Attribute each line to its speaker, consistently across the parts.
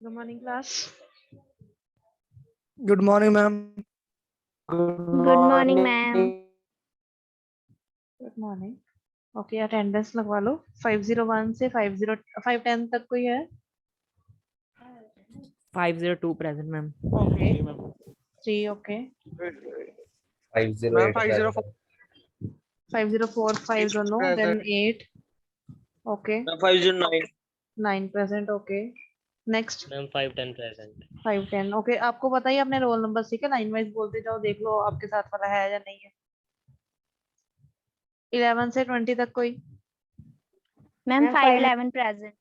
Speaker 1: Good morning, class.
Speaker 2: Good morning, ma'am.
Speaker 3: Good morning, ma'am.
Speaker 1: Good morning. Okay, attendance लगवा लो 501 से 510 तक कोई है?
Speaker 4: 502 present, ma'am.
Speaker 1: Okay. 3 okay.
Speaker 2: 508.
Speaker 5: 504.
Speaker 1: 504 5 दोनों, then 8. Okay.
Speaker 5: 509.
Speaker 1: 9 present. Okay. Next
Speaker 6: ma'am 510 present
Speaker 1: 510. Okay. आपको पता ही है अपने रोल नंबर, ठीक है? लाइन वाइज बोलते जाओ, देख लो आपके साथ वाला है या नहीं है. 11 से 20 तक कोई?
Speaker 3: Ma'am, 511 present.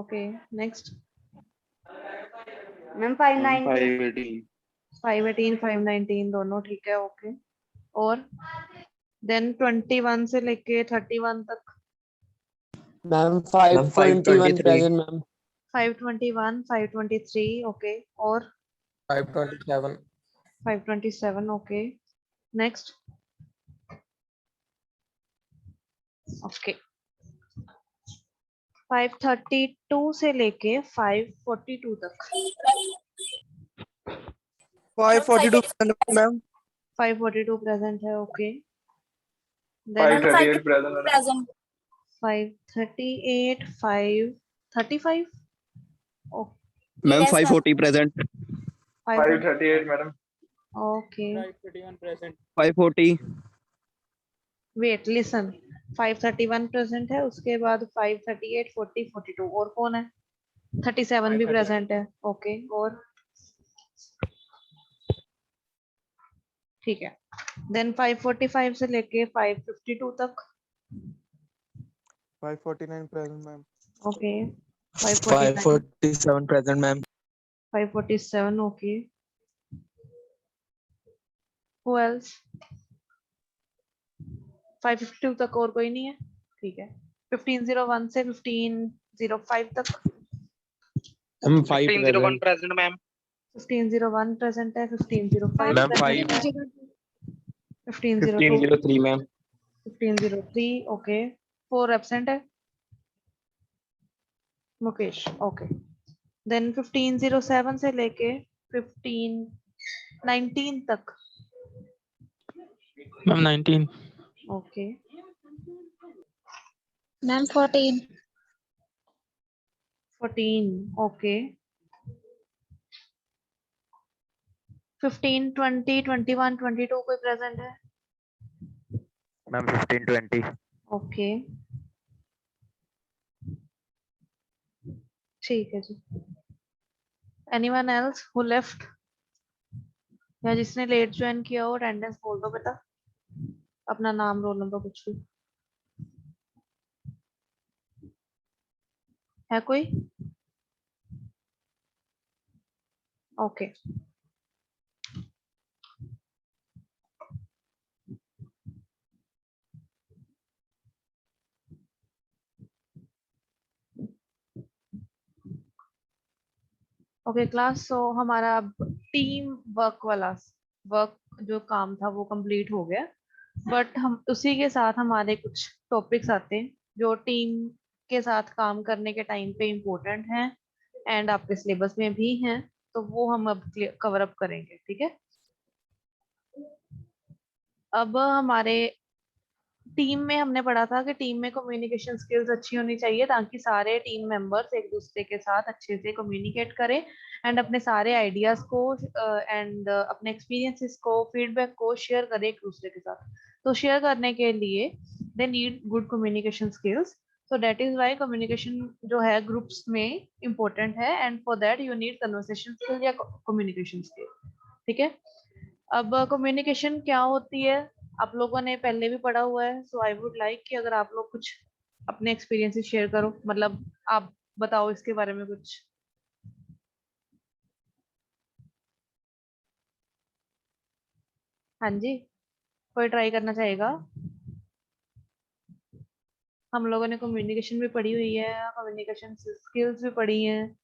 Speaker 1: Okay. Next
Speaker 3: Ma'am, 519.
Speaker 5: 518.
Speaker 1: 518 519 दोनों ठीक है. Okay. और देन 21 से लेके 31 तक.
Speaker 2: Ma'am, 521 present, ma'am.
Speaker 1: 521 523 okay. और
Speaker 2: 527.
Speaker 1: 527 okay. Next okay. 532 से लेके 542 तक.
Speaker 2: 542 present, ma'am.
Speaker 1: 542 present है. Okay. Then
Speaker 5: 538 present.
Speaker 1: 538 535 okay.
Speaker 7: Ma'am, 540 present.
Speaker 5: 538 madam.
Speaker 1: Okay.
Speaker 2: 531 present.
Speaker 7: 540.
Speaker 1: Wait, listen. 531 present है, उसके बाद 538 40 42 और कौन है? 37 भी present है. Okay. और ठीक है. Then 545 से लेके 552 तक.
Speaker 2: 549 present, ma'am.
Speaker 1: Okay. 549
Speaker 2: 547 present, ma'am.
Speaker 1: 547 okay. Who else? 552 तक और कोई नहीं है. ठीक है. 1501 से 1505 तक.
Speaker 2: Ma'am, 5
Speaker 5: 1501
Speaker 2: present.
Speaker 5: present ma'am.
Speaker 1: 1501 present है. 1505
Speaker 2: Ma'am,
Speaker 1: present
Speaker 2: 5.
Speaker 1: है. 1502
Speaker 2: 1503, ma'am.
Speaker 1: 1503 okay. 4 absent है. मुकेश okay. Then 1507 से लेके 1519 तक.
Speaker 2: Ma'am, 19.
Speaker 1: Okay.
Speaker 3: Ma'am, 14.
Speaker 1: 14 okay. 15 20 21 22 कोई present है?
Speaker 2: Ma'am, 1520.
Speaker 1: Okay. ठीक है जी. Anyone else who left? या जिसने लेट ज्वाइन किया हो अटेंडेंस बोल दो बेटा. अपना नाम रोल नंबर कुछ भी. है कोई? ओके. Okay class. सो हमारा अब टीम वर्क वाला वर्क जो काम था वो कंप्लीट हो गया. बट हम उसी के साथ हमारे कुछ टॉपिक्स आते हैं जो टीम के साथ काम करने के टाइम पे इम्पोर्टेंट हैं एंड आपके सिलेबस में भी हैं. तो वो हम अब कवर अप करेंगे. ठीक है. अब हमारे टीम में हमने पढ़ा था कि टीम में कम्युनिकेशन स्किल्स अच्छी होनी चाहिए ताकि सारे टीम मेंबर्स एक दूसरे के साथ अच्छे से कम्युनिकेट करें एंड अपने सारे आइडियाज को एंड अपने एक्सपीरियंसेस को फीडबैक को शेयर करें एक दूसरे के साथ. तो शेयर करने के लिए they need good communication skills. So that is why communication जो है ग्रुप्स में इम्पोर्टेंट है and for that you need conversation skill या कम्युनिकेशन स्किल. ठीक है. अब कम्युनिकेशन क्या होती है आप लोगों ने पहले भी पढ़ा हुआ है. सो आई वुड लाइक कि अगर आप लोग कुछ अपने एक्सपीरियंसेस शेयर करो. मतलब आप बताओ इसके बारे में कुछ. हाँ जी. कोई ट्राई करना चाहेगा? हम लोगों ने कम्युनिकेशन भी पढ़ी हुई है, कम्युनिकेशन स्किल्स भी पढ़ी हैं.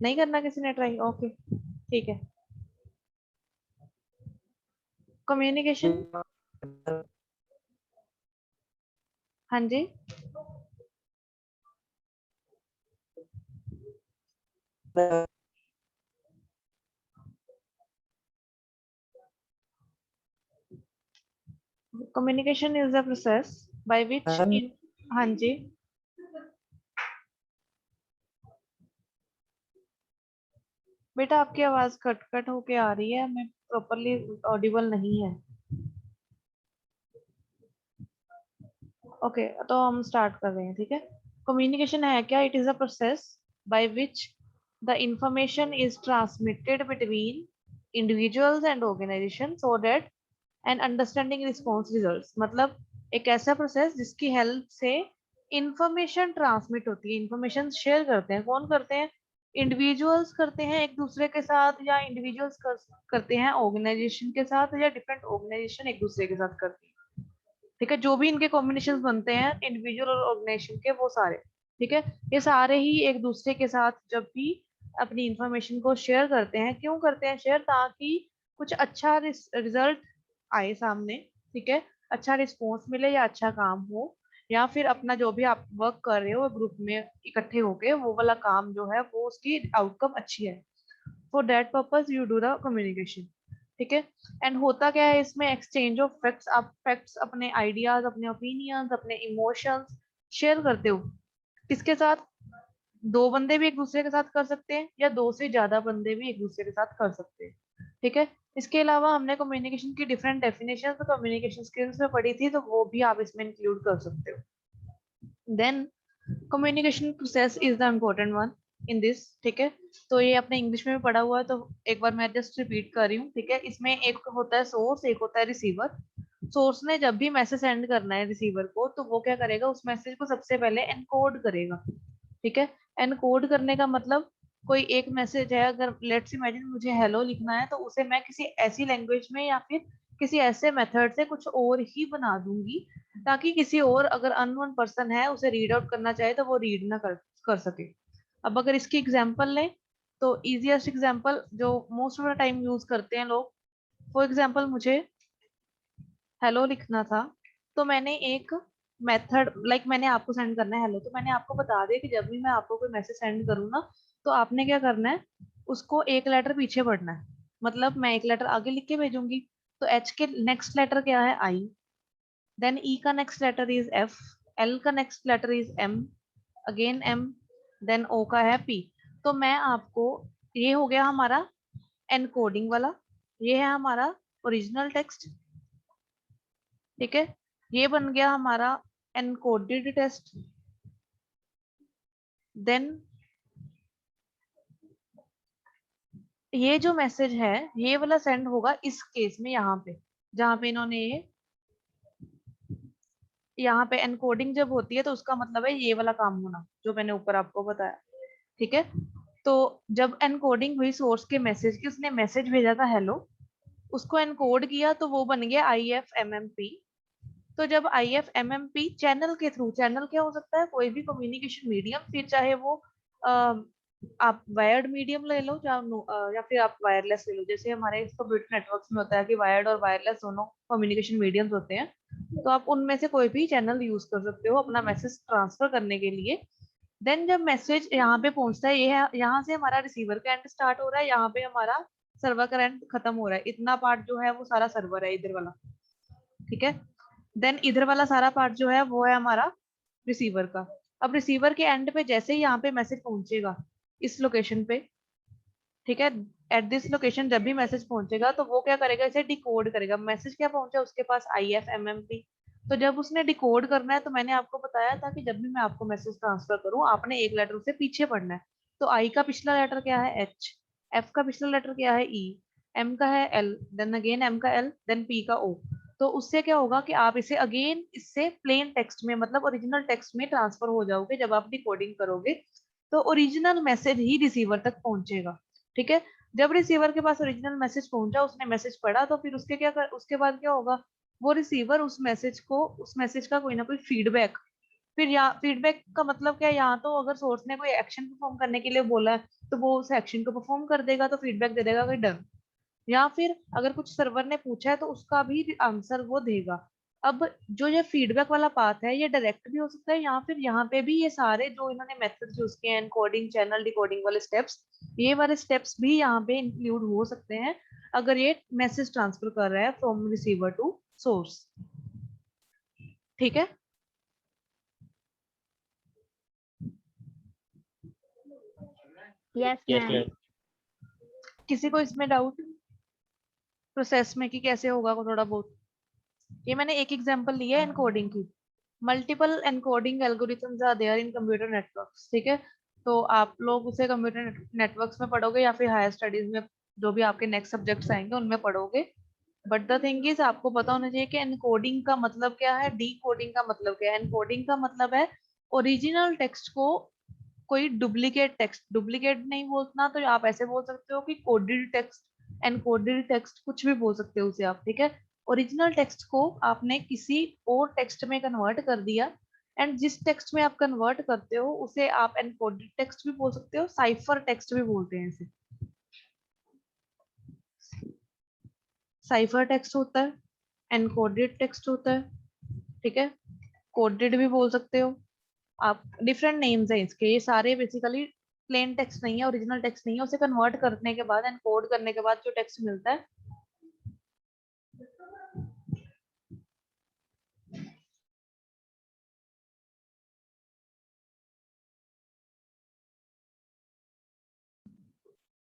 Speaker 1: नहीं करना किसी ने ट्राई? ओके ठीक है. कम्युनिकेशन हाँ जी, communication is the process by which, हाँ जी, बेटा आपकी आवाज कट कट होके आ रही है, मैं प्रॉपरली ऑडिबल नहीं है। ओके तो हम स्टार्ट कर रहे हैं, ठीक है। कम्युनिकेशन है क्या? It is a process by which the information is transmitted between individuals and organisation so that an understanding response results. मतलब एक ऐसा प्रोसेस जिसकी हेल्प से इंफॉर्मेशन ट्रांसमिट होती है, इंफॉर्मेशन शेयर करते हैं। कौन करते हैं? इंडिविजुअल्स करते हैं एक दूसरे के साथ, या इंडिविजुअल्स करते हैं ऑर्गेनाइजेशन के साथ, या डिफरेंट ऑर्गेनाइजेशन एक दूसरे के साथ करती है। ठीक है, जो भी इनके कॉम्बिनेशन बनते हैं इंडिविजुअल और ऑर्गेनाइजेशन के, वो सारे, ठीक है, ये सारे ही एक दूसरे के साथ जब भी अपनी इंफॉर्मेशन को शेयर करते हैं। क्यों करते हैं शेयर? ताकि कुछ अच्छा रिजल्ट आए सामने, ठीक है, अच्छा रिस्पॉन्स मिले या अच्छा काम हो, या फिर अपना जो भी आप वर्क कर रहे हो ग्रुप में इकट्ठे होके वो वाला काम जो है वो उसकी आउटकम अच्छी है। For that purpose you do the communication, ठीक है। एंड होता क्या है इसमें? Exchange of facts. आप फैक्ट्स, अपने आइडियाज, अपने ओपिनियंस, अपने इमोशंस शेयर करते हो। किसके साथ? दो बंदे भी एक दूसरे के साथ कर सकते हैं, या दो से ज्यादा बंदे भी एक दूसरे के साथ कर सकते हैं, ठीक है। इसके अलावा हमने कम्युनिकेशन की डिफरेंट डेफिनेशन कम्युनिकेशन स्किल्स में पढ़ी थी, तो वो भी आप इसमें इंक्लूड कर सकते हो। Then communication process is the important one in this, ठीक है। तो ये अपने इंग्लिश में भी पढ़ा हुआ है, तो एक बार मैं जस्ट रिपीट कर रही हूँ, ठीक है। इसमें एक होता है सोर्स, एक होता है रिसीवर। सोर्स ने जब भी मैसेज सेंड करना है रिसीवर को, तो वो क्या करेगा? उस मैसेज को सबसे पहले एनकोड करेगा, ठीक है। एनकोड करने का मतलब, कोई एक मैसेज है, अगर लेट्स इमेजिन मुझे हेलो लिखना है, तो उसे मैं किसी ऐसी लैंग्वेज में या फिर किसी ऐसे मेथड से कुछ और ही बना दूंगी, ताकि किसी और, अगर अननोन पर्सन है, उसे रीड आउट करना चाहे तो वो रीड ना कर सके। अब अगर इसकी एग्जांपल लें, तो इजीएस्ट एग्जांपल जो most of the time use करते हैं लोग, फॉर एग्जांपल मुझे हेलो लिखना था, तो मैंने एक मेथड, लाइक मैंने आपको सेंड करना है हेलो, तो मैंने आपको बता दिया कि जब भी मैं आपको कोई मैसेज सेंड करूँ ना, तो आपने क्या करना है? उसको एक लेटर पीछे पढ़ना है। मतलब मैं एक लेटर आगे लिख के भेजूंगी, तो एच के नेक्स्ट लेटर क्या है? आई। देन ई का next letter is F, L का next letter is M, again M, then O का है पी। तो मैं आपको, ये हो गया हमारा एनकोडिंग वाला, ये है हमारा ओरिजिनल टेक्स्ट, ठीक है। ये बन गया हमारा एनकोडेड टेस्ट। देन ये जो मैसेज है, ये वाला सेंड होगा इस केस में, यहाँ पे जहाँ पे इन्होंने ये, यहाँ पे एनकोडिंग जब होती है, तो उसका मतलब है ये वाला काम होना जो मैंने ऊपर आपको बताया, ठीक है। तो जब एनकोडिंग हुई सोर्स के मैसेज की, उसने मैसेज भेजा था हेलो, उसको एनकोड किया, तो वो बन गया IFMMP। तो जब IFMMP चैनल के थ्रू, चैनल क्या हो सकता है? कोई भी कम्युनिकेशन मीडियम, फिर चाहे वो आप वायर्ड मीडियम ले लो, या फिर आप वायरलेस ले लो। जैसे हमारे कंप्यूटर नेटवर्क्स में होता है कि वायर्ड और वायरलेस दोनों कम्युनिकेशन मीडियम्स होते हैं, तो आप उनमें से कोई भी चैनल यूज कर सकते हो अपना मैसेज ट्रांसफर करने के लिए। देन जब मैसेज यहाँ पे पहुंचता है, ये है, यहाँ से हमारा रिसीवर का एंड स्टार्ट हो रहा है, यहाँ पे हमारा सर्वर का एंड खत्म हो रहा है। इतना पार्ट जो है वो सारा सर्वर है इधर वाला, ठीक है। देन इधर वाला सारा पार्ट जो है वो है हमारा रिसीवर का। अब रिसीवर के एंड पे जैसे ही यहाँ पे मैसेज पहुंचेगा इस लोकेशन पे, ठीक है, एट दिस लोकेशन जब भी मैसेज पहुंचेगा, तो वो क्या करेगा? इसे डिकोड करेगा। मैसेज क्या पहुंचा उसके पास? IFMMP। तो जब उसने डिकोड करना है, तो मैंने आपको बताया था कि जब भी मैं आपको मैसेज ट्रांसफर करूं, आपने एक लेटर से पीछे पढ़ना है। तो आई का पिछला लेटर क्या है? H, एफ का पिछला लेटर क्या है? E, एम का है L, देन अगेन एम का L, देन P का O। तो उससे क्या होगा कि आप इसे अगेन इससे प्लेन टेक्स्ट में, मतलब ओरिजिनल टेक्स्ट में ट्रांसफर हो जाओगे जब आप डिकोडिंग करोगे, तो ओरिजिनल मैसेज ही रिसीवर तक पहुंचेगा, ठीक है। जब रिसीवर के पास ओरिजिनल मैसेज पहुंचा, उसने मैसेज पढ़ा, तो फिर उसके बाद क्या होगा? वो रिसीवर उस मैसेज का कोई ना कोई फीडबैक, फिर यहाँ फीडबैक का मतलब क्या है? यहाँ तो अगर सोर्स ने कोई एक्शन परफॉर्म करने के लिए बोला है, तो वो उस एक्शन को परफॉर्म कर देगा, तो फीडबैक दे देगा कि डन। या फिर अगर कुछ सर्वर ने पूछा है, तो उसका भी आंसर वो देगा। अब जो ये फीडबैक वाला पाथ है ये डायरेक्ट भी हो सकता है, या फिर यहाँ पे भी ये सारे जो इन्होंने मेथड्स यूज किए हैं, एनकोडिंग, चैनल, डिकोडिंग वाले स्टेप्स, ये वाले स्टेप्स भी यहाँ पे इंक्लूड हो सकते हैं अगर ये मैसेज ट्रांसफर कर रहा है फ्रॉम रिसीवर टू सोर्स। ठीक है,
Speaker 3: Yes, ma'am.
Speaker 1: किसी को इसमें डाउट प्रोसेस में कि कैसे होगा को थोड़ा बहुत? ये मैंने एक एग्जांपल लिया है एनकोडिंग की। Multiple encoding algorithms are there in computer networks. ठीक है, तो आप लोग उसे कंप्यूटर नेटवर्क्स में पढ़ोगे या फिर हायर स्टडीज में जो भी आपके नेक्स्ट सब्जेक्ट्स आएंगे उनमें पढ़ोगे। बट द थिंग इज आपको पता होना चाहिए कि एनकोडिंग का मतलब क्या है, डीकोडिंग का मतलब क्या है। एनकोडिंग का मतलब है ओरिजिनल टेक्स्ट को कोई डुप्लीकेट टेक्स्ट, डुप्लीकेट नहीं बोलना तो आप ऐसे बोल सकते हो कि कोडेड टेक्स्ट, एनकोडेड टेक्स्ट, कुछ भी बोल सकते हो उसे आप। ठीक है, ओरिजिनल टेक्स्ट को आपने किसी और टेक्स्ट में कन्वर्ट कर दिया, एंड जिस टेक्स्ट में आप कन्वर्ट करते हो उसे आप एनकोडेड टेक्स्ट भी बोल सकते हो, साइफर टेक्स्ट भी बोलते हैं इसे। साइफर टेक्स्ट होता है, एनकोडेड टेक्स्ट होता है, ठीक है, कोडेड भी बोल सकते हो आप। डिफरेंट नेम्स है इसके, ये सारे बेसिकली प्लेन टेक्स्ट नहीं है, ओरिजिनल टेक्स्ट नहीं है, उसे कन्वर्ट करने के बाद, एनकोड करने के बाद जो टेक्स्ट मिलता है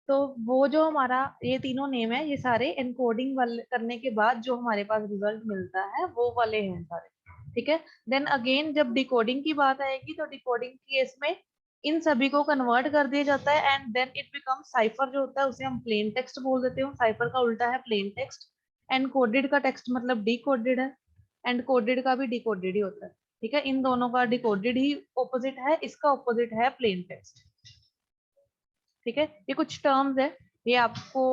Speaker 1: तो वो जो हमारा ये तीनों नेम है, ये सारे एनकोडिंग वाले करने के बाद जो हमारे पास रिजल्ट मिलता है वो वाले हैं सारे। ठीक है, देन अगेन जब डिकोडिंग की बात आएगी तो डिकोडिंग केस में इन सभी को कन्वर्ट कर दिया जाता है and then it become cipher जो होता है उसे हम प्लेन टेक्स्ट बोल देते हैं। साइफर का उल्टा है प्लेन टेक्स्ट। एनकोडेड का टेक्स्ट मतलब डिकोडेड है, एंड कोडेड का भी डिकोडेड ही होता है। ठीक है, इन दोनों का डिकोडेड ही ऑपोजिट है, इसका ऑपोजिट है प्लेन टेक्स्ट। ठीक है, ये कुछ टर्म्स है, ये आपको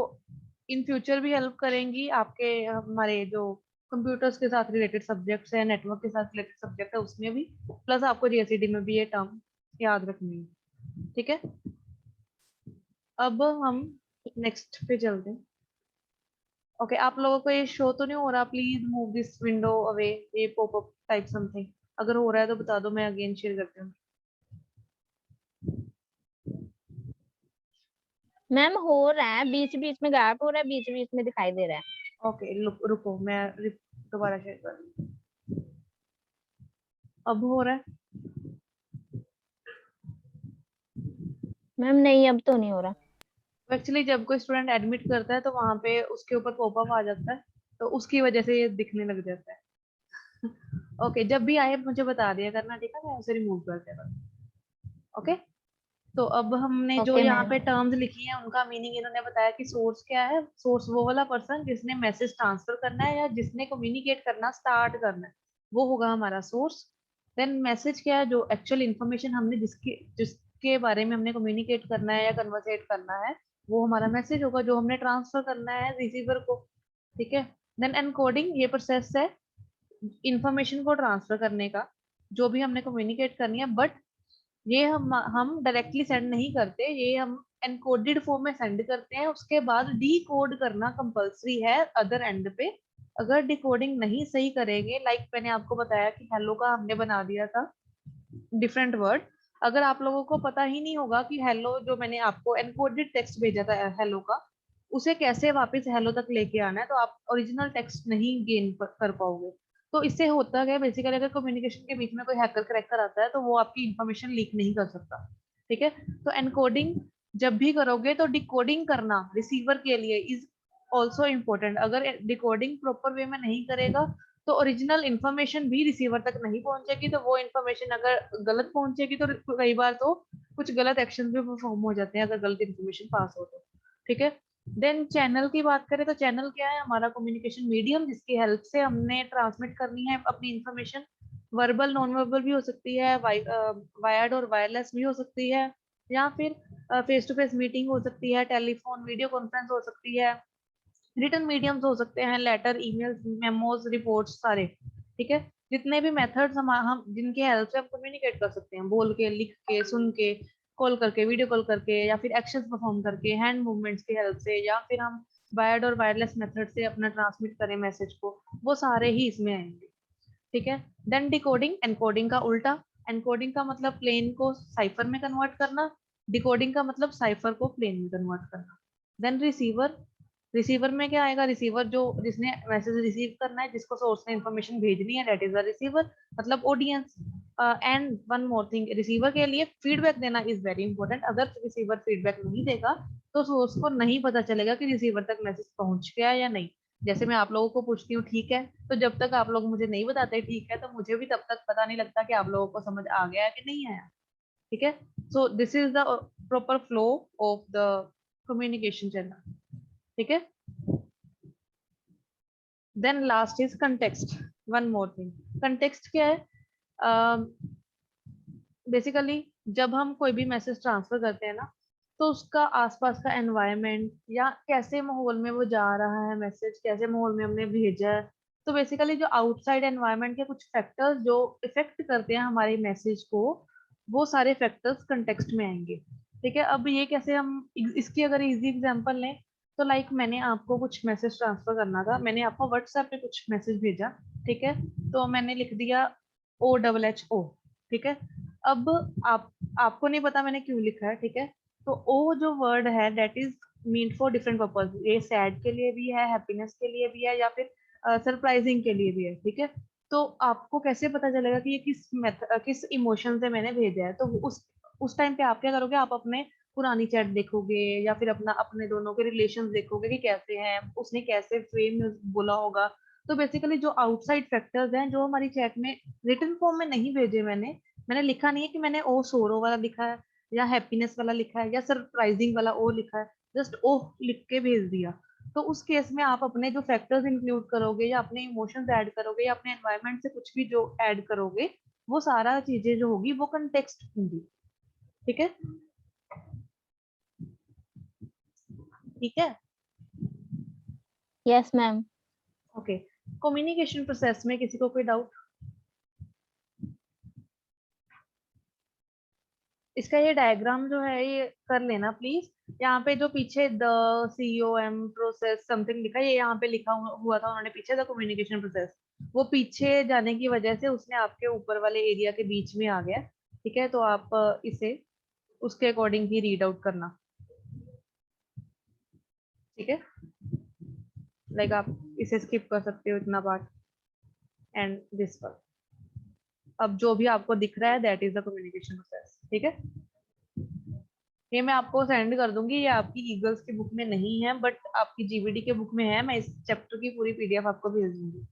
Speaker 1: इन फ्यूचर भी हेल्प करेंगी आपके हमारे जो कंप्यूटर्स के साथ रिलेटेड सब्जेक्ट्स है, नेटवर्क के साथ रिलेटेड सब्जेक्ट है उसमें भी, प्लस आपको जीएसईडी में भी ये टर्म याद रखनी है। ठीक है, अब हम नेक्स्ट पे चलते हैं। ओके, आप लोगों को ये शो तो नहीं हो रहा? Please move this window away, ये पॉपअप टाइप समथिंग अगर हो रहा है तो बता दो, मैं अगेन शेयर करती हूँ।
Speaker 3: मैम हो रहा है, बीच बीच में गैप हो रहा है, बीच बीच में दिखाई दे रहा है।
Speaker 1: ओके, रुको मैं दोबारा शेयर कर रही हूँ। अब हो रहा है?
Speaker 3: मैम नहीं, अब तो नहीं हो रहा।
Speaker 1: एक्चुअली जब कोई स्टूडेंट एडमिट करता है तो वहां पे उसके ऊपर पॉपअप आ जाता है, तो उसकी वजह से ये दिखने लग जाता है। ओके, जब भी आए मुझे बता दिया करना, ठीक है, मैं उसे रिमूव कर देगा। ओके, तो अब हमने जो
Speaker 3: ओके
Speaker 1: यहाँ
Speaker 3: मैम।
Speaker 1: पे टर्म्स लिखी हैं उनका मीनिंग इन्होंने बताया कि सोर्स क्या है। सोर्स वो वाला पर्सन जिसने मैसेज ट्रांसफर करना है या जिसने कम्युनिकेट करना स्टार्ट करना है, वो होगा हमारा सोर्स। देन मैसेज क्या है, जो एक्चुअल इंफॉर्मेशन हमने जिसके बारे में हमने कम्युनिकेट करना है या कन्वर्सेट करना है, वो हमारा मैसेज होगा जो हमने ट्रांसफर करना है रिसीवर को। ठीक है, देन एनकोडिंग ये प्रोसेस है इंफॉर्मेशन को ट्रांसफर करने का, जो भी हमने कम्युनिकेट करनी है, बट ये हम डायरेक्टली सेंड नहीं करते, ये हम एनकोडेड फॉर्म में सेंड करते हैं। उसके बाद डीकोड करना कंपलसरी है अदर एंड पे। अगर डिकोडिंग नहीं सही करेंगे, लाइक मैंने आपको बताया कि हेलो का हमने बना दिया था डिफरेंट वर्ड, अगर आप लोगों को पता ही नहीं होगा कि हेलो जो मैंने आपको एनकोडेड टेक्स्ट भेजा था हेलो का, उसे कैसे वापस हेलो तक लेके आना है, तो आप ओरिजिनल टेक्स्ट नहीं गेन कर पाओगे। तो इससे होता है बेसिकली अगर कम्युनिकेशन के बीच में कोई हैकर क्रैकर आता है तो वो आपकी इंफॉर्मेशन लीक नहीं कर सकता। ठीक है, तो एनकोडिंग जब भी करोगे तो डिकोडिंग करना रिसीवर के लिए इज ऑल्सो इम्पोर्टेंट। अगर डिकोडिंग प्रॉपर वे में नहीं करेगा तो ओरिजिनल इन्फॉर्मेशन भी रिसीवर तक नहीं पहुंचेगी, तो वो इन्फॉर्मेशन अगर गलत पहुंचेगी तो कई बार तो कुछ गलत एक्शन भी परफॉर्म हो जाते हैं अगर गलत इन्फॉर्मेशन पास हो तो। ठीक है, देन चैनल की बात करें तो चैनल क्या है, हमारा कम्युनिकेशन मीडियम जिसकी हेल्प से हमने ट्रांसमिट करनी है अपनी इंफॉर्मेशन। वर्बल नॉन वर्बल भी हो सकती है, वायर्ड और वायरलेस भी हो सकती है, या फिर फेस टू फेस मीटिंग हो सकती है, टेलीफोन वीडियो कॉन्फ्रेंस हो सकती है, रिटन मीडियम्स हो सकते हैं, लेटर, ईमेल्स, मेमोज, रिपोर्ट्स, सारे। ठीक है, जितने भी मेथड्स हम जिनके हेल्प से हम कम्युनिकेट कर सकते हैं, बोल के, लिख के, सुन के, कॉल करके, वीडियो कॉल करके, या फिर एक्शंस परफॉर्म करके, हैंड मूवमेंट्स की हेल्प से, या फिर हम वायर्ड और वायरलेस मेथड से अपना ट्रांसमिट करें मैसेज को, वो सारे ही इसमें आएंगे। ठीक है। देन डिकोडिंग, एनकोडिंग का उल्टा। एनकोडिंग का मतलब प्लेन को साइफर में कन्वर्ट करना, डिकोडिंग का मतलब साइफर को प्लेन में कन्वर्ट करना। देन रिसीवर, रिसीवर में क्या आएगा, रिसीवर जो जिसने मैसेज रिसीव करना है, जिसको सोर्स ने इंफॉर्मेशन भेजनी है, दैट इज द रिसीवर, मतलब audience. And one more thing, receiver के लिए फीडबैक देना इज वेरी इंपॉर्टेंट। अगर रिसीवर फीडबैक नहीं देगा तो सोर्स को नहीं पता चलेगा कि रिसीवर तक मैसेज पहुंच गया या नहीं। जैसे मैं आप लोगों को पूछती हूँ ठीक है, तो जब तक आप लोग मुझे नहीं बताते ठीक है, तो मुझे भी तब तक पता नहीं लगता कि आप लोगों को समझ आ गया कि नहीं आया। ठीक है। So this is the proper flow of the communication channel. ठीक है। Then last is context. One more thing, context क्या है? बेसिकली जब हम कोई भी मैसेज ट्रांसफर करते हैं ना, तो उसका आसपास का एनवायरनमेंट या कैसे माहौल में वो जा रहा है मैसेज, कैसे माहौल में हमने भेजा है, तो बेसिकली जो आउटसाइड एनवायरनमेंट के कुछ फैक्टर्स जो इफेक्ट करते हैं हमारे मैसेज को, वो सारे फैक्टर्स कंटेक्स्ट में आएंगे। ठीक है। अब ये कैसे हम इसकी अगर इजी एग्जांपल लें, तो लाइक मैंने आपको कुछ मैसेज ट्रांसफर करना था, मैंने आपको व्हाट्सएप पे कुछ मैसेज भेजा। ठीक है। तो मैंने लिख दिया OHHO। ठीक है। अब आपको नहीं पता मैंने क्यों लिखा है। ठीक है। तो ओ जो वर्ड है that is mean for different purpose, ये सैड के लिए भी है, हैप्पीनेस के लिए भी है, या फिर सरप्राइजिंग के लिए भी है। ठीक है। तो आपको कैसे पता चलेगा कि ये किस इमोशन से मैंने भेजा है? तो उस टाइम पे आप क्या करोगे, आप अपने पुरानी चैट देखोगे या फिर अपने दोनों के रिलेशन देखोगे कि कैसे हैं, उसने कैसे फ्रेम में बोला होगा। तो बेसिकली जो आउटसाइड फैक्टर्स हैं जो हमारी चैट में रिटन फॉर्म में नहीं भेजे, मैंने लिखा नहीं है कि मैंने ओ सोरो वाला लिखा है या हैप्पीनेस वाला लिखा है या सरप्राइजिंग वाला ओ लिखा है, जस्ट ओ लिख के भेज दिया। तो उस केस में आप अपने जो फैक्टर्स इंक्लूड करोगे या अपने इमोशंस ऐड करोगे या अपने एनवायरनमेंट से कुछ भी जो ऐड करोगे, वो सारा चीजें जो होगी वो कंटेक्स्ट होंगी। ठीक है। ठीक है।
Speaker 3: Yes ma'am.
Speaker 1: Okay. Communication process में किसी को कोई डाउट? इसका ये डायग्राम जो है ये कर लेना प्लीज। यहाँ पे जो पीछे द COM प्रोसेस समथिंग लिखा है, ये यहाँ पे लिखा हुआ था उन्होंने पीछे, द कम्युनिकेशन प्रोसेस, वो पीछे जाने की वजह से उसने आपके ऊपर वाले एरिया के बीच में आ गया। ठीक है। तो आप इसे उसके अकॉर्डिंग ही रीड आउट करना। ठीक है। लाइक आप इसे स्किप कर सकते हो इतना पार्ट एंड दिस पार्ट। अब जो भी आपको दिख रहा है that is the communication process. ठीक है। ये मैं आपको सेंड कर दूंगी, ये आपकी ईगल्स की बुक में नहीं है बट आपकी GBD के बुक में है। मैं इस चैप्टर की पूरी PDF आपको भेज दूंगी।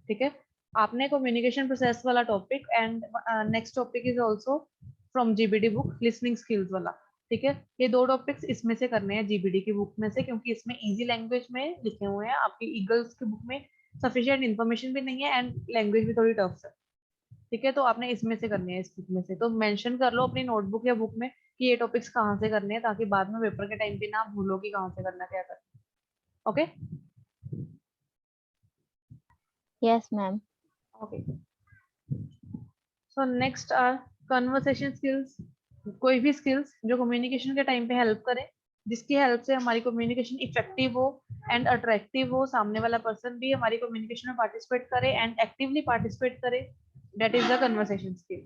Speaker 1: ठीक है। आपने कम्युनिकेशन प्रोसेस वाला topic and next topic is also from GBD book, listening skills वाला। ठीक है। ये दो टॉपिक्स इसमें से करने हैं GBD की बुक में से, क्योंकि इसमें इजी लैंग्वेज में लिखे हुए हैं। आपकी ईगल्स की बुक में सफिशिएंट इन्फॉर्मेशन भी नहीं है एंड लैंग्वेज भी थोड़ी टफ है। ठीक है। तो आपने इसमें से करनी है, इस बुक में से। तो मेंशन कर लो अपनी नोटबुक या बुक में कि ये टॉपिक्स कहाँ से करने हैं, ताकि बाद में पेपर के टाइम पे ना भूलो कि कहाँ से करना, क्या करना। Okay.
Speaker 3: Yes ma'am.
Speaker 1: Okay. So next are conversation skills. कोई भी स्किल्स जो कम्युनिकेशन के टाइम पे हेल्प करे, जिसकी हेल्प से हमारी कम्युनिकेशन इफेक्टिव हो एंड अट्रैक्टिव हो, सामने वाला पर्सन भी हमारी कम्युनिकेशन में पार्टिसिपेट करे एंड एक्टिवली पार्टिसिपेट करे, that is the conversation skill.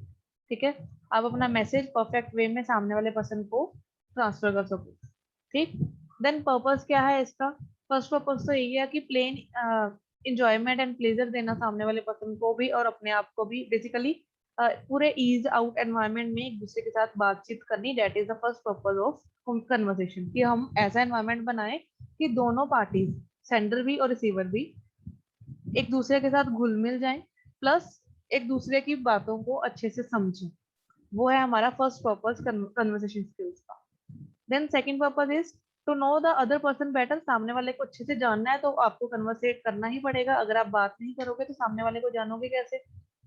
Speaker 1: ठीक है। आप अपना मैसेज परफेक्ट वे में सामने वाले पर्सन को ट्रांसफर कर सको। ठीक। देन पर्पस क्या है इसका? फर्स्ट पर्पस तो यही है कि प्लेन इंजॉयमेंट एंड प्लेजर देना सामने वाले पर्सन को भी और अपने आप को भी। बेसिकली पूरे ईज आउट एनवायरनमेंट में एक दूसरे के साथ बातचीत करनी, that is the first purpose of conversation, कि हम ऐसा एनवायरनमेंट बनाए कि दोनों पार्टीज, सेंडर भी और रिसीवर भी, एक दूसरे के साथ घुल मिल जाएं, प्लस एक दूसरे की बातों को अच्छे से समझें। वो है हमारा फर्स्ट पर्पस कन्वर्सेशन स्किल्स का। Then second purpose is to know the other person better. सामने वाले को अच्छे से जानना है तो आपको कन्वर्सेट करना ही पड़ेगा। अगर आप बात नहीं करोगे तो सामने वाले को जानोगे कैसे?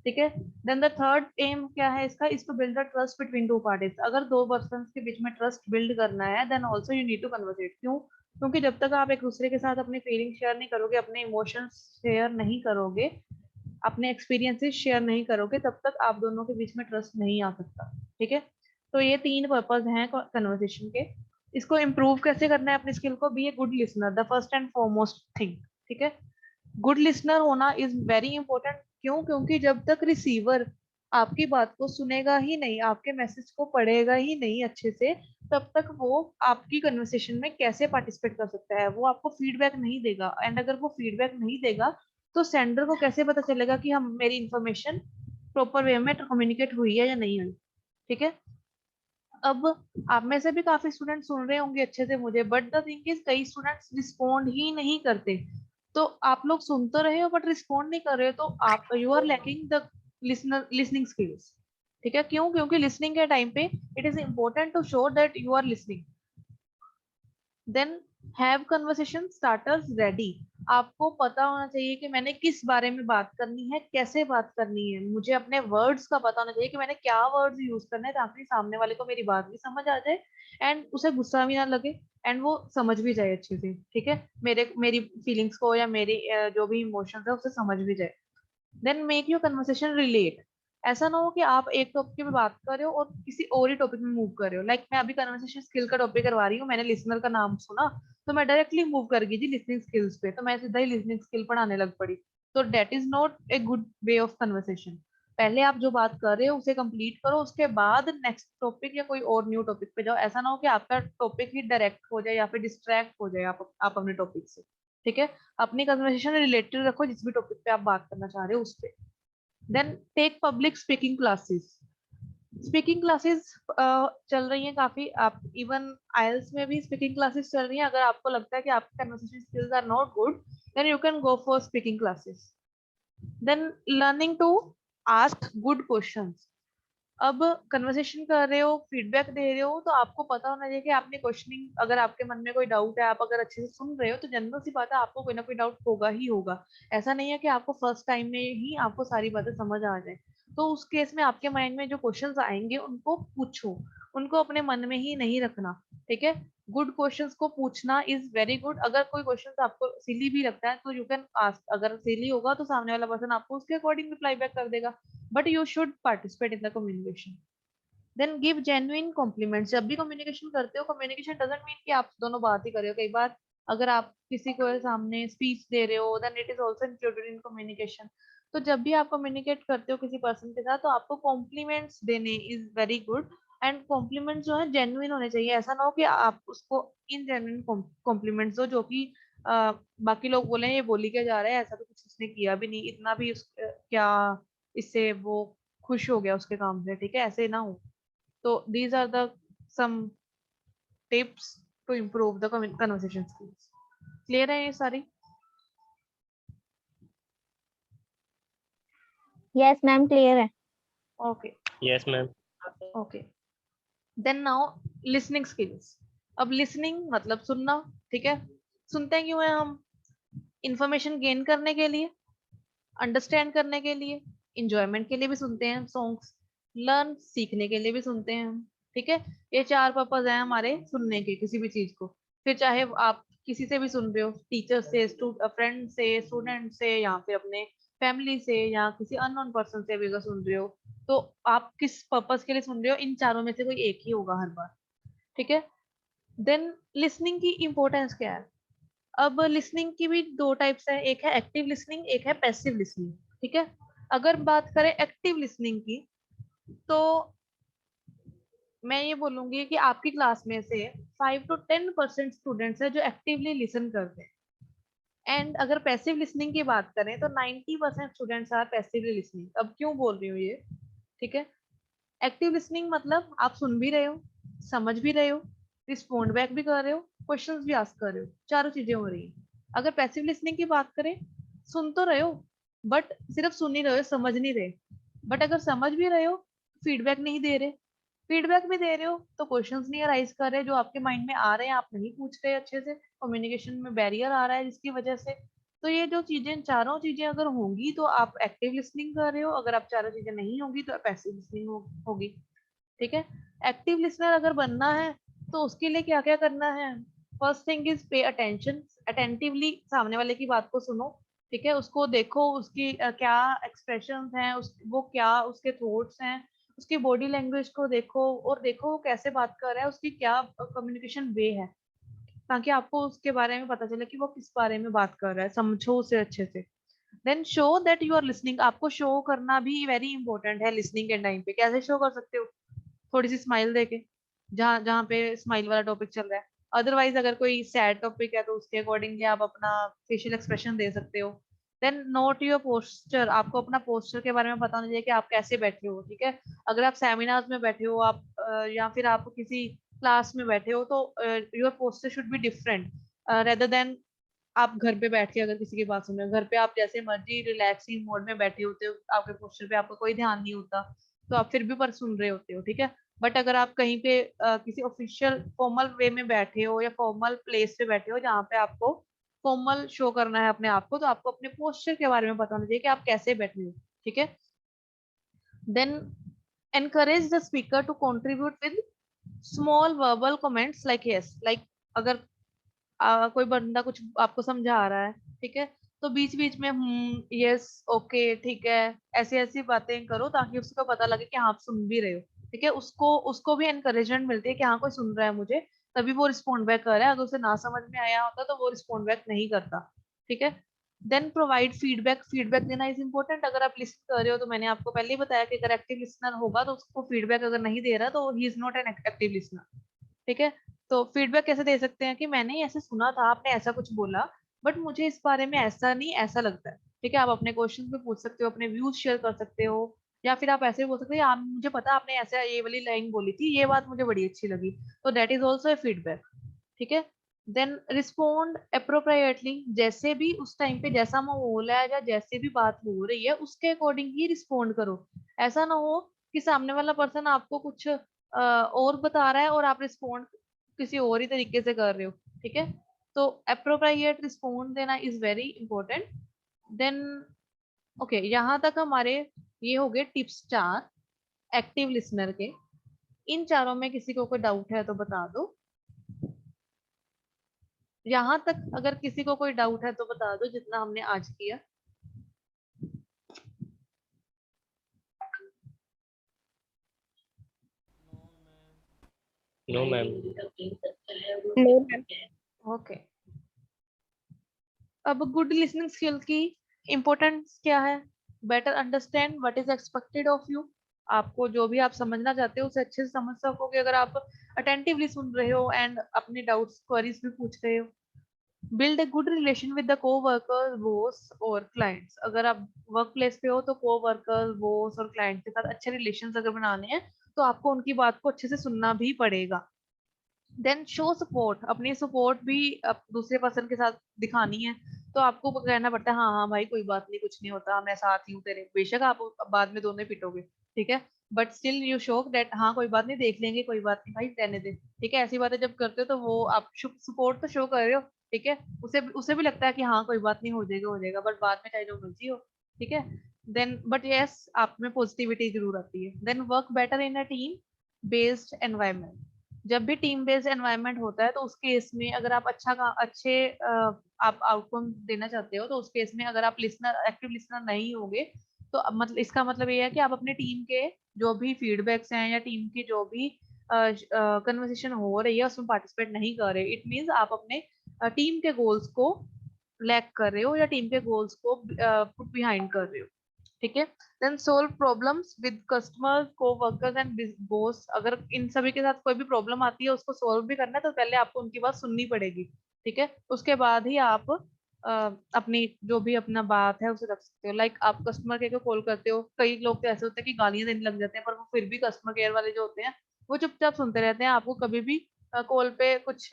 Speaker 1: ठीक है। देन द थर्ड एम क्या है इसका? Is to build the trust between two parties. अगर दो पर्सन के बीच में ट्रस्ट बिल्ड करना है then also you need to conversate. क्यों? क्योंकि जब तक आप एक दूसरे के साथ अपनी फीलिंग शेयर नहीं करोगे, अपने इमोशंस शेयर नहीं करोगे, अपने एक्सपीरियंसेस शेयर नहीं करोगे, तब तक आप दोनों के बीच में ट्रस्ट नहीं आ सकता। ठीक है। तो ये तीन पर्पस हैं कन्वर्सेशन के। इसको इम्प्रूव कैसे करना है अपनी स्किल को? Be a good listener, the first and foremost thing. ठीक है। गुड लिसनर होना इज वेरी इंपॉर्टेंट। क्यों? क्योंकि जब तक रिसीवर आपकी बात को सुनेगा ही नहीं, आपके मैसेज को पढ़ेगा ही नहीं अच्छे से, तब तक वो आपकी कन्वर्सेशन में कैसे पार्टिसिपेट कर सकता है? वो आपको फीडबैक नहीं देगा, एंड अगर वो फीडबैक नहीं देगा तो सेंडर को कैसे पता चलेगा कि हम मेरी इंफॉर्मेशन प्रॉपर वे में कम्युनिकेट हुई है या नहीं हुई? ठीक है। अब आप में से भी काफी स्टूडेंट सुन रहे होंगे अच्छे से मुझे, बट द थिंग इज कई स्टूडेंट्स रिस्पॉन्ड ही नहीं करते। तो आप लोग सुन तो रहे हो बट रिस्पॉन्ड नहीं कर रहे हो, तो आप you are lacking the listening skills. ठीक है, क्यों? क्योंकि लिसनिंग के टाइम पे it is important to show that you are listening. Then have conversation starters ready. आपको पता होना चाहिए कि मैंने किस बारे में बात करनी है, कैसे बात करनी है। मुझे अपने वर्ड्स का पता होना चाहिए कि मैंने क्या वर्ड्स यूज करने हैं, ताकि सामने वाले को मेरी बात भी समझ आ जाए एंड उसे गुस्सा भी ना लगे एंड वो समझ भी जाए अच्छे से। ठीक है, मेरी फीलिंग्स को या मेरी जो भी इमोशंस है उसे समझ भी जाए। Then make your conversation relate. ऐसा ना हो कि आप एक टॉपिक पे बात कर रहे हो और किसी और ही टॉपिक में मूव कर रहे हो। लाइक मैं अभी कन्वर्सेशन स्किल का टॉपिक करवा रही हूँ, मैंने लिसनर का नाम सुना तो मैं डायरेक्टली मूव कर गई जी लिसनिंग स्किल्स पे, तो मैं सीधा ही लिसनिंग स्किल पढ़ाने लग पड़ी। तो that is not a good way of conversation. पहले आप जो बात कर रहे हो उसे कंप्लीट करो, उसके बाद नेक्स्ट टॉपिक या कोई और न्यू टॉपिक पे जाओ। ऐसा ना हो कि आपका टॉपिक ही डायरेक्ट हो जाए या फिर डिस्ट्रैक्ट हो जाए आप अपने टॉपिक से। ठीक है, अपनी कन्वर्सेशन रिलेटेड रखो जिस भी टॉपिक पे आप बात करना चाह रहे हो उस पे। Then take public speaking classes. Speaking classes चल रही हैं काफी, आप इवन आईएलटीएस में भी स्पीकिंग क्लासेस चल रही हैं। अगर आपको लगता है कि आपकी conversation skills are not good, then you can go for speaking classes. Then learning to ask good questions. अब कन्वर्सेशन कर रहे हो, फीडबैक दे रहे हो, तो आपको पता होना चाहिए कि आपने क्वेश्चनिंग, अगर आपके मन में कोई डाउट है, आप अगर अच्छे से सुन रहे हो तो जनरल सी बात है आपको कोई ना कोई डाउट होगा ही होगा। ऐसा नहीं है कि आपको फर्स्ट टाइम में ही आपको सारी बातें समझ आ जाए। तो उस केस में आपके माइंड में जो क्वेश्चंस आएंगे उनको पूछो, उनको अपने मन में ही नहीं रखना। ठीक है, गुड क्वेश्चंस को पूछना इज वेरी गुड। अगर कोई क्वेश्चन आपको सिली भी लगता है तो यू कैन आस्क, अगर सिली होगा तो सामने वाला पर्सन आपको उसके अकॉर्डिंग रिप्लाई बैक कर देगा, but you should participate in the communication. Then give genuine compliments. जब भी कम्युनिकेशन करते हो, कम्युनिकेशन डजंट मीन कि आप दोनों बात ही कर रहे हो। कई बार अगर आप किसी को सामने स्पीच दे रहे हो, then it is also included in communication. तो जब भी आप कम्युनिकेट करते हो किसी पर्सन के साथ, तो आपको कॉम्प्लीमेंट्स देने is very good. And compliments जो है जेन्युइन होने चाहिए। ऐसा ना हो कि आप उसको इन जेन्युइन कॉम्प्लीमेंट्स दो जो कि बाकी लोग बोले ये बोली के जा रहे हैं, ऐसा तो कुछ उसने किया भी नहीं, इतना भी क्या इससे वो खुश हो गया उसके काम से। ठीक है, ऐसे ना हो। So these are the some tips to improve the conversation skills. Clear है ये सारी?
Speaker 3: यस मैम, क्लियर है।
Speaker 1: Okay,
Speaker 5: Yes, ma'am.
Speaker 1: okay. Then now listening skills. अब listening मतलब सुनना। ठीक है, सुनते क्यों है हम? इंफॉर्मेशन गेन करने के लिए, अंडरस्टैंड करने के लिए, इंजॉयमेंट के लिए भी सुनते हैं सॉन्ग्स, लर्न सीखने के लिए भी सुनते हैं हम। ठीक है, ये चार पर्पज है हमारे सुनने के किसी भी चीज को। फिर चाहे आप किसी से भी सुन रहे हो, टीचर से, फ्रेंड से, स्टूडेंट से, या फिर अपने फैमिली से, या किसी अननोन पर्सन से भी अगर सुन रहे हो, तो आप किस पर्पज के लिए सुन रहे हो, इन चारों में से कोई एक ही होगा हर बार। ठीक है, देन लिसनिंग की इम्पोर्टेंस क्या है? अब लिसनिंग की भी दो टाइप्स है, एक है एक्टिव लिसनिंग, एक है पैसिव लिसनिंग। ठीक है, अगर बात करें एक्टिव लिसनिंग की, तो मैं ये बोलूंगी कि आपकी क्लास में से 5 to 10% स्टूडेंट्स है जो एक्टिवली लिसन करते हैं। एंड अगर पैसिव लिसनिंग की बात करें तो 90% स्टूडेंट्स आर पैसिवली लिसनिंग। अब क्यों बोल रही हूँ ये? ठीक है, एक्टिव लिसनिंग मतलब आप सुन भी रहे हो, समझ भी रहे हो, रिस्पोंड बैक भी कर रहे हो, क्वेश्चंस भी आस्क कर रहे हो, चारों चीजें हो रही हैं। अगर पैसिव लिसनिंग की बात करें, सुन तो रहे हो बट सिर्फ सुन ही रहे हो, समझ नहीं रहे। बट अगर समझ भी रहे हो, फीडबैक नहीं दे रहे। फीडबैक भी दे रहे हो तो क्वेश्चंस नहीं अराइज कर रहे जो आपके माइंड में आ रहे हैं, आप नहीं पूछ रहे अच्छे से, कम्युनिकेशन में बैरियर आ रहा है जिसकी वजह से। तो ये जो चीजें, चारों चीजें अगर होंगी तो आप एक्टिव लिसनिंग कर रहे हो। अगर आप चारों चीजें नहीं होंगी तो पैसिव लिसनिंग होगी। ठीक है, एक्टिव लिसनर अगर बनना है तो उसके लिए क्या क्या करना है? First thing is pay attention. Attentively सामने वाले की बात को सुनो। ठीक है, उसको देखो, उसकी क्या एक्सप्रेशंस हैं, वो क्या उसके थॉट्स हैं, उसकी बॉडी लैंग्वेज को देखो, और देखो वो कैसे बात कर रहा है, उसकी क्या कम्युनिकेशन वे है, ताकि आपको उसके बारे में पता चले कि वो किस बारे में बात कर रहा है, समझो उसे अच्छे से। Then show that you are listening, आपको शो करना भी वेरी इंपॉर्टेंट है लिसनिंग के टाइम पे। कैसे शो कर सकते हो? थोड़ी सी स्माइल देके, जहाँ जहाँ पे स्माइल वाला टॉपिक चल रहा है। अदरवाइज अगर कोई सैड टॉपिक है तो उसके अकॉर्डिंगली आप अपना फेशियल एक्सप्रेशन दे सकते हो। देन नोट योर पोस्चर, आपको अपना पोस्चर के बारे में पता होना चाहिए कि आप कैसे बैठे हो, ठीक है। अगर आप सेमिनार्स में बैठे हो, आप या फिर आप किसी क्लास में बैठे हो, तो your posture should be different rather than आप घर पे बैठ के अगर किसी की बात सुन रहे हो। घर पे आप जैसे मर्जी रिलैक्सिंग मोड में बैठे होते हो, आपके पोस्चर पे आपका कोई ध्यान नहीं होता, तो आप फिर भी पर सुन रहे होते हो, ठीक है। बट अगर आप कहीं पे किसी ऑफिशियल फॉर्मल वे में बैठे हो या फॉर्मल प्लेस पे बैठे हो जहाँ पे आपको फॉर्मल शो करना है अपने आप को, तो आपको अपने पोस्चर के बारे में पता होना चाहिए कि आप कैसे बैठे हो, ठीक है। Then encourage the speaker to contribute with small verbal comments like yes, like अगर कोई बंदा कुछ आपको समझा रहा है, ठीक है, तो बीच बीच में यस, ओके, ठीक है, ऐसी ऐसी बातें करो ताकि उसको पता लगे कि हाँ आप सुन भी रहे हो, ठीक है। उसको उसको भी एनकरेजमेंट मिलती है कि हाँ कोई सुन रहा है मुझे, तभी वो रिस्पॉन्ड बैक कर रहा है। अगर उसे ना समझ में आया होता तो वो रिस्पॉन्ड बैक नहीं करता, ठीक है। देन प्रोवाइड फीडबैक, फीडबैक देना इज इम्पोर्टेंट। अगर आप लिसन कर रहे हो तो मैंने आपको पहले ही बताया कि अगर एक्टिव लिसनर होगा तो उसको फीडबैक अगर नहीं दे रहा तो he is not an active listener, ठीक है। तो फीडबैक कैसे दे सकते हैं कि मैंने ऐसे सुना था, आपने ऐसा कुछ बोला, बट मुझे इस बारे में ऐसा नहीं ऐसा लगता है, ठीक है। आप अपने क्वेश्चन पे पूछ सकते हो, अपने व्यूज शेयर कर सकते हो, या फिर आप ऐसे बोल सकते हो, आप मुझे पता आपने ऐसे ये वाली लाइन बोली थी, ये बात मुझे बड़ी अच्छी लगी, तो that is also a feedback, ठीक है। देन रिस्पोंड अप्रोप्रिएटली, जैसे भी उस टाइम पे जैसा माहौल है या जैसे भी बात हो रही है उसके अकॉर्डिंग ही रिस्पोंड करो। ऐसा ना हो कि सामने वाला पर्सन आपको कुछ और बता रहा है और आप रिस्पोंड किसी और ही तरीके से कर रहे हो, ठीक है। तो अप्रोप्रिएट रिस्पोंड देना is very important. Then okay, यहाँ तक हमारे ये हो गए टिप्स 4 एक्टिव लिसनर के। इन चारों में किसी को कोई डाउट है तो बता दो। यहाँ तक अगर किसी को कोई डाउट है तो बता दो, जितना हमने आज किया।
Speaker 2: No, ma'am.
Speaker 3: No, ma'am.
Speaker 1: Okay, अब गुड लिसनिंग स्किल की इम्पोर्टेंस क्या है? Better understand what is expected of you, आपको जो भी आप समझना चाहते हो उसे अच्छे से समझ सकोगे अगर आप अटेंटिवली सुन रहे हो एंड अपनी डाउट्स क्वेरीज भी पूछ रहे हो। Build a good relation with the coworkers, boss और क्लाइंट्स, अगर आप वर्क प्लेस पे हो तो कोवर्कर्स, बॉस और क्लाइंट के साथ अच्छे रिलेशंस अगर बनाने हैं तो आपको उनकी बात को अच्छे से सुनना भी पड़ेगा। देन शो सपोर्ट, अपनी सपोर्ट भी दूसरे पर्सन के साथ दिखानी है, तो आपको कहना पड़ता है हाँ हाँ भाई कोई बात नहीं, कुछ नहीं होता, मैं साथ ही हूँ तेरे। बेशक आप बाद में दोनों पिटोगे, ठीक है, but still you show that हाँ कोई बात नहीं, देख लेंगे, कोई बात नहीं भाई, रहने दे, ठीक है। ऐसी बातें जब करते हो तो वो आप सपोर्ट तो शो कर रहे हो, ठीक है। उसे भी लगता है कि हाँ कोई बात नहीं, हो जाएगा, बट बाद में चाहे जो मर्जी हो, ठीक है। देन बट यस, आप में पॉजिटिविटी जरूर आती है। Then work better in a team based environment, जब भी टीम बेस्ड एनवायरनमेंट होता है तो उस केस में अगर आप अच्छे आप आउटकम देना चाहते हो, तो उस केस में अगर आप लिसनर एक्टिव लिसनर नहीं होगे तो मतलब इसका मतलब ये है कि आप अपने टीम के जो भी फीडबैक्स हैं या टीम की जो भी कन्वर्सेशन हो रही है उसमें पार्टिसिपेट नहीं कर रहे। इट मींस आप अपने टीम के गोल्स को लैक कर रहे हो या टीम के गोल्स को पुट बिहाइंड कर रहे हो, ठीक है। Then solve problems with customers, coworkers and boss, अगर इन सभी के साथ कोई भी प्रॉब्लम आती है उसको सोल्व भी करना है तो पहले आपको उनकी बात सुननी पड़ेगी, ठीक है। उसके बाद ही आप अपनी जो भी अपना बात है उसे रख सकते हो। लाइक आप कस्टमर केयर को कॉल करते हो, कई लोग तो ऐसे होते हैं कि गालियां देने लग जाते हैं, पर वो फिर भी कस्टमर केयर वाले जो होते हैं वो चुपचाप सुनते रहते हैं, आपको कभी भी कॉल पे कुछ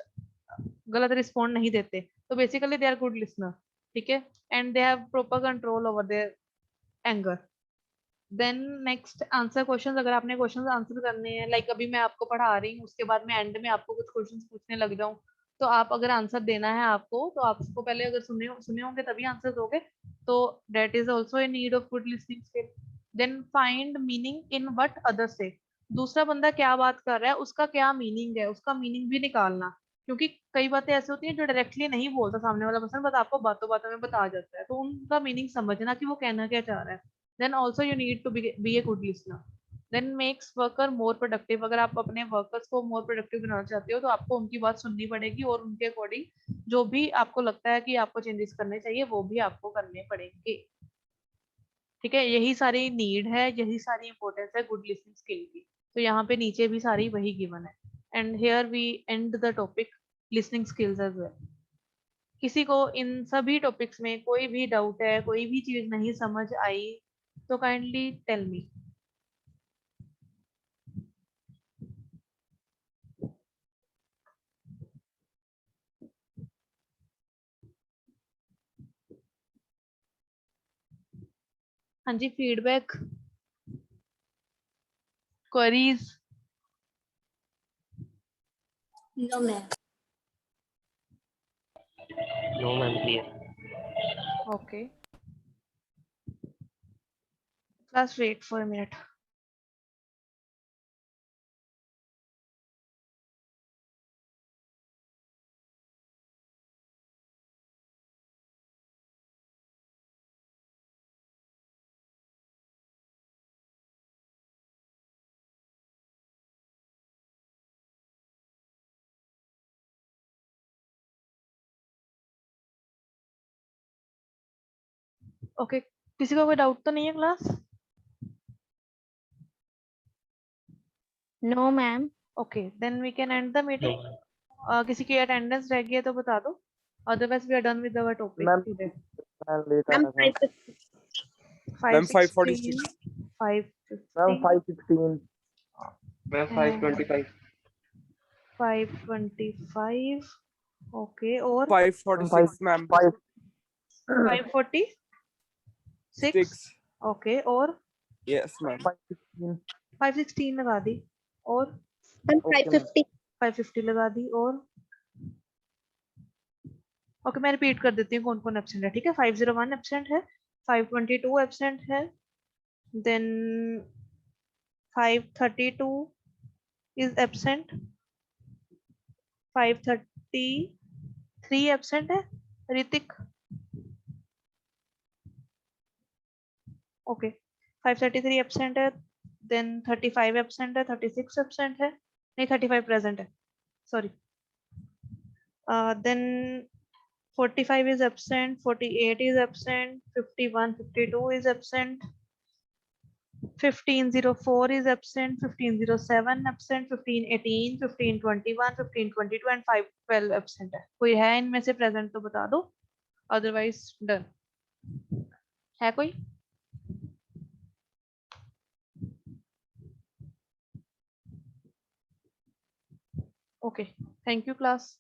Speaker 1: गलत रिस्पॉन्ड नहीं देते, तो basically they are good listener, ठीक है। And they have proper control over their anger. Then next answer questions, अगर आपने क्वेश्चंस आंसर करने हैं, लाइक अभी मैं आपको पढ़ा रही हूँ उसके बाद में एंड में आपको कुछ क्वेश्चंस पूछने लग जाऊं, तो आप अगर आंसर देना है आपको तो आप उसको पहले अगर सुने होंगे तभी आंसर दोगे, तो that is also a need of good listening skill. Then find meaning in what other say, दूसरा बंदा क्या बात कर रहा है उसका क्या मीनिंग है, उसका मीनिंग भी निकालना, क्योंकि कई बातें ऐसी होती हैं जो डायरेक्टली नहीं बोलता सामने वाला पर्सन, बट आपको बातों बातों में बता जाता है, तो उनका मीनिंग समझना कि वो कहना क्या चाह रहा है। then also you need to be a good listener, then makes worker more productive, अगर आप अपने वर्कर्स को more productive बनाना चाहते हो तो आपको उनकी बात सुननी पड़ेगी और उनके अकॉर्डिंग जो भी आपको लगता है कि आपको चेंजेस करने चाहिए वो भी आपको करने पड़ेंगे। ठीक है, यही सारी नीड है, यही सारी इंपॉर्टेंस है गुड लिसनिंग स्किल की। तो यहाँ पे नीचे भी सारी वही गिवन है। And here we end the topic listening skills as well. किसी को इन सभी टॉपिक्स में कोई भी डाउट है, कोई भी चीज नहीं समझ आई, तो काइंडली टेल मी। हाँ जी, feedback, queries.
Speaker 4: No, ma'am.
Speaker 2: No, ma'am, clear.
Speaker 1: Okay, class wait for a minute. Okay, किसी को कोई डाउट तो नहीं है class?
Speaker 3: No ma'am.
Speaker 1: Okay, then we can end the meeting. किसी की अटेंडेंस रह गई है तो बता दो, otherwise we are done with our topic today.
Speaker 4: I'm
Speaker 5: 546
Speaker 2: Ma'am, 516.
Speaker 5: Ma'am 525
Speaker 1: 525। Okay, और
Speaker 5: 546 मैम
Speaker 1: 546।
Speaker 5: 6
Speaker 1: ओके, और
Speaker 5: यस मैम
Speaker 1: 516 लगा दी, और
Speaker 4: I'm 550.
Speaker 1: 550 लगा दी, और ओके मैं रिपीट कर देती हूँ कौन कौन एब्सेंट है। ठीक है, 501 एब्सेंट है, 522 एब्सेंट है, देन 532 इज एब्सेंट, 533 एब्सेंट है ऋतिक। ओके, 533 एब्सेंट है, देन 35 एब्सेंट है, 36 एब्सेंट है, नहीं 35 प्रेजेंट है, sorry. Then 45 is absent, 48 is absent, 51, 52 is absent, 1504 is absent, 1507 absent, 1518, 1521, 1522 and 512 absent है। कोई है इनमें से प्रेजेंट तो बता दो, अदरवाइज डन। है कोई? Okay, thank you class.